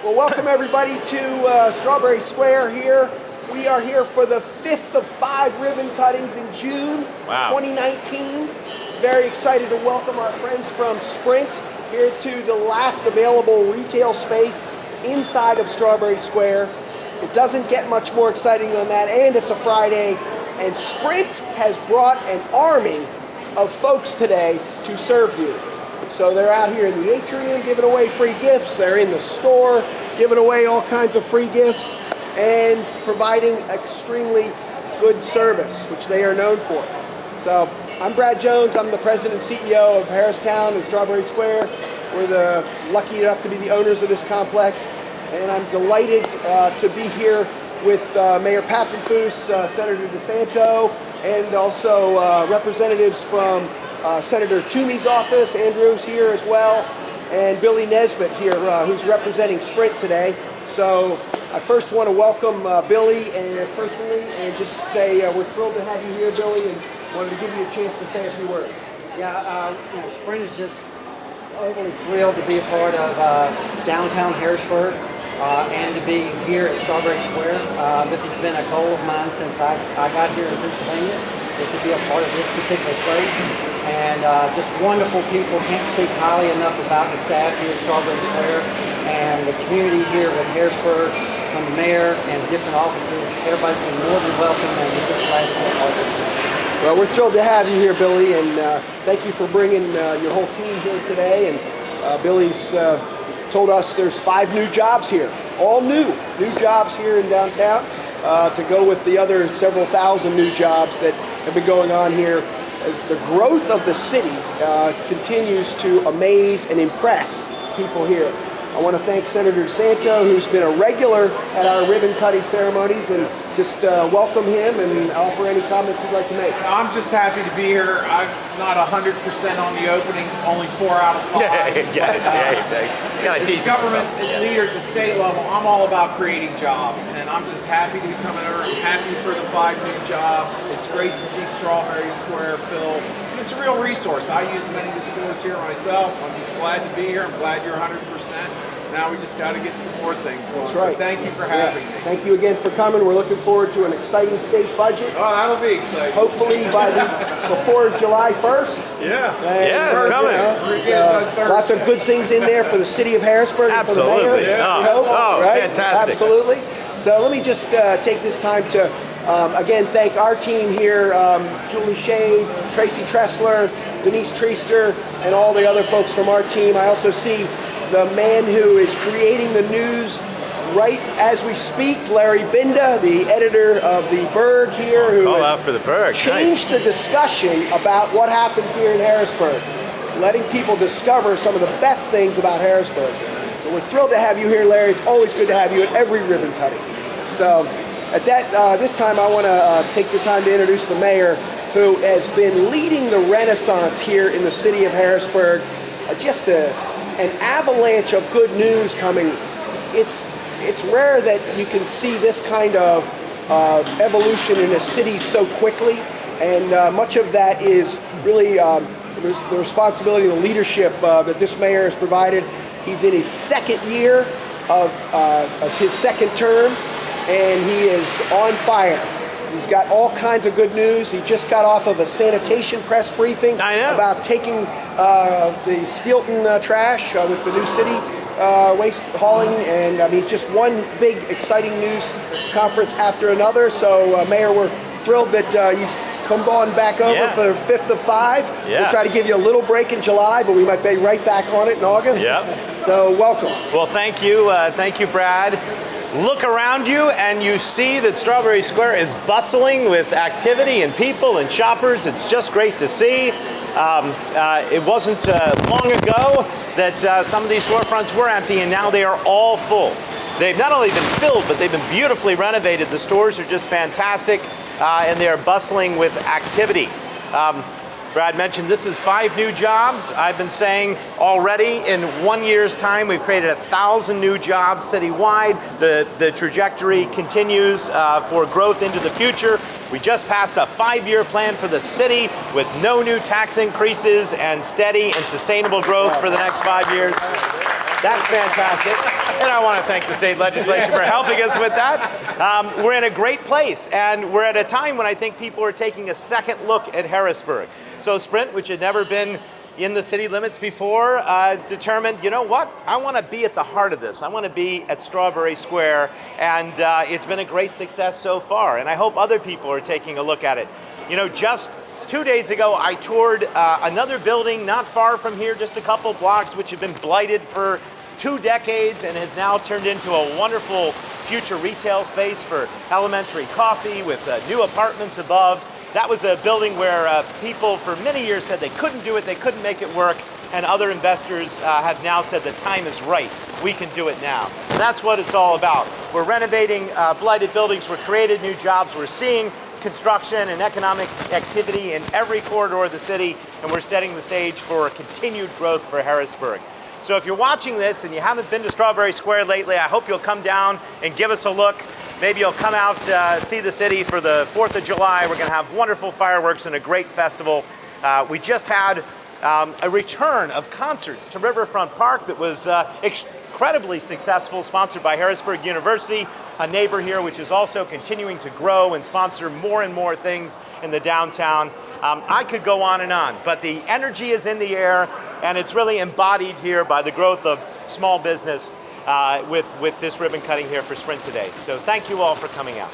Well, welcome everybody to Strawberry Square here. We are here for the 5th of 5 ribbon cuttings in June 2019. Very excited to welcome our friends from Sprint here to the last available retail space inside of Strawberry Square. It doesn't get much more exciting than that, and it's a Friday. And Sprint has brought an army of folks today to serve you. So they're out here in the atrium giving away free gifts. They're in the store giving away all kinds of free gifts and providing extremely good service, which they are known for. So I'm Brad Jones. I'm the president and CEO of Harristown and Strawberry Square. We're lucky enough to be the owners of this complex. And I'm delighted to be here with Mayor Papenfuse, Senator DeSanto, and also representatives from Senator Toomey's office. Andrew's here as well, and Billy Nesbitt here, who's representing Sprint today. So I first want to welcome Billy and personally, and just say we're thrilled to have you here, Billy, and wanted to give you a chance to say a few words. Yeah, Sprint is just overly thrilled to be a part of downtown Harrisburg and to be here at Strawberry Square. This has been a goal of mine since I got here in Pennsylvania, is to be a part of this particular place. And just wonderful people. Can't speak highly enough about the staff here at Strawberry Square and the community here with Harrisburg, from the mayor and different offices. Everybody's been more than welcome, and we're just glad to be a part of this community. Well, we're thrilled to have you here, Billy, and thank you for bringing your whole team here today. And Billy's told us there's 5 new jobs here, all new jobs here in downtown, to go with the other several thousand new jobs that have been going on here. The growth of the city continues to amaze and impress people here. I want to thank Senator DeSanto, who's been a regular at our ribbon cutting ceremonies, and just welcome him and offer any comments he'd like to make. I'm just happy to be here. I'm not 100% on the openings, only 4 out of 5. As government leader at the state level, I'm all about creating jobs, and I'm just happy to be coming over. I'm happy for the 5 new jobs. It's great to see Strawberry Square filled. And it's a real resource. I use many of the stores here myself. I'm just glad to be here. I'm glad you're 100%. Now we just got to get some more things going. That's right. So thank you for having me. Thank you again for coming. We're looking forward to an exciting state budget. Oh, that'll be exciting. Hopefully before July 1st. Yeah. It's coming. Lots of good things in there for the city of Harrisburg and for the mayor. Right? Fantastic. Absolutely. So let me just take this time to again thank our team here, Julie Shade, Tracy Tressler, Denise Treaster, and all the other folks from our team. I also see the man who is creating the news right as we speak, Larry Binda, the editor of the Berg here, who call out for the Berg. changed the discussion about what happens here in Harrisburg, letting people discover some of the best things about Harrisburg. So we're thrilled to have you here, Larry. It's always good to have you at every ribbon cutting. So at this time, I want to take the time to introduce the mayor, who has been leading the renaissance here in the city of Harrisburg. Just an avalanche of good news coming. It's rare that you can see this kind of evolution in a city so quickly, and much of that is really the responsibility and the leadership that this mayor has provided. He's in his 2nd year of his 2nd term, and he is on fire. He's got all kinds of good news. He just got off of a sanitation press briefing about taking the Steelton trash with the new city waste hauling, and I mean, it's just one big exciting news conference after another. So Mayor, we're thrilled that you've come on back over for the 5th of 5. We'll try to give you a little break in July, but we might be right back on it in August. So welcome. Well, thank you, Brad. Look around you and you see that Strawberry Square is bustling with activity and people and shoppers. It's just great to see. It wasn't long ago that some of these storefronts were empty, and now they are all full. They've not only been filled, but they've been beautifully renovated. The stores are just fantastic, and they are bustling with activity. Brad mentioned this is 5 new jobs. I've been saying already in 1 year's time, we've created 1,000 new jobs citywide. The trajectory continues for growth into the future. We just passed a 5-year plan for the city with no new tax increases and steady and sustainable growth for the next 5 years. That's fantastic. And I want to thank the state legislature for helping us with that. We're in a great place, and we're at a time when I think people are taking a second look at Harrisburg. So Sprint, which had never been in the city limits before, determined, you know what, I want to be at the heart of this. I want to be at Strawberry Square, and it's been a great success so far, and I hope other people are taking a look at it. You know, just 2 days ago, I toured another building not far from here, just a couple blocks, which had been blighted for 2 decades and has now turned into a wonderful future retail space for elementary coffee with new apartments above. That was a building where people for many years said they couldn't do it, they couldn't make it work, and other investors have now said the time is right. We can do it now. And that's what it's all about. We're renovating blighted buildings, we're creating new jobs, we're seeing construction and economic activity in every corridor of the city, and we're setting the stage for continued growth for Harrisburg. So if you're watching this and you haven't been to Strawberry Square lately, I hope you'll come down and give us a look. Maybe you'll come out, see the city for the 4th of July. We're going to have wonderful fireworks and a great festival. We just had a return of concerts to Riverfront Park that was incredibly successful, sponsored by Harrisburg University, a neighbor here, which is also continuing to grow and sponsor more and more things in the downtown. I could go on, but the energy is in the air, and it's really embodied here by the growth of small business with this ribbon cutting here for Sprint today. So thank you all for coming out.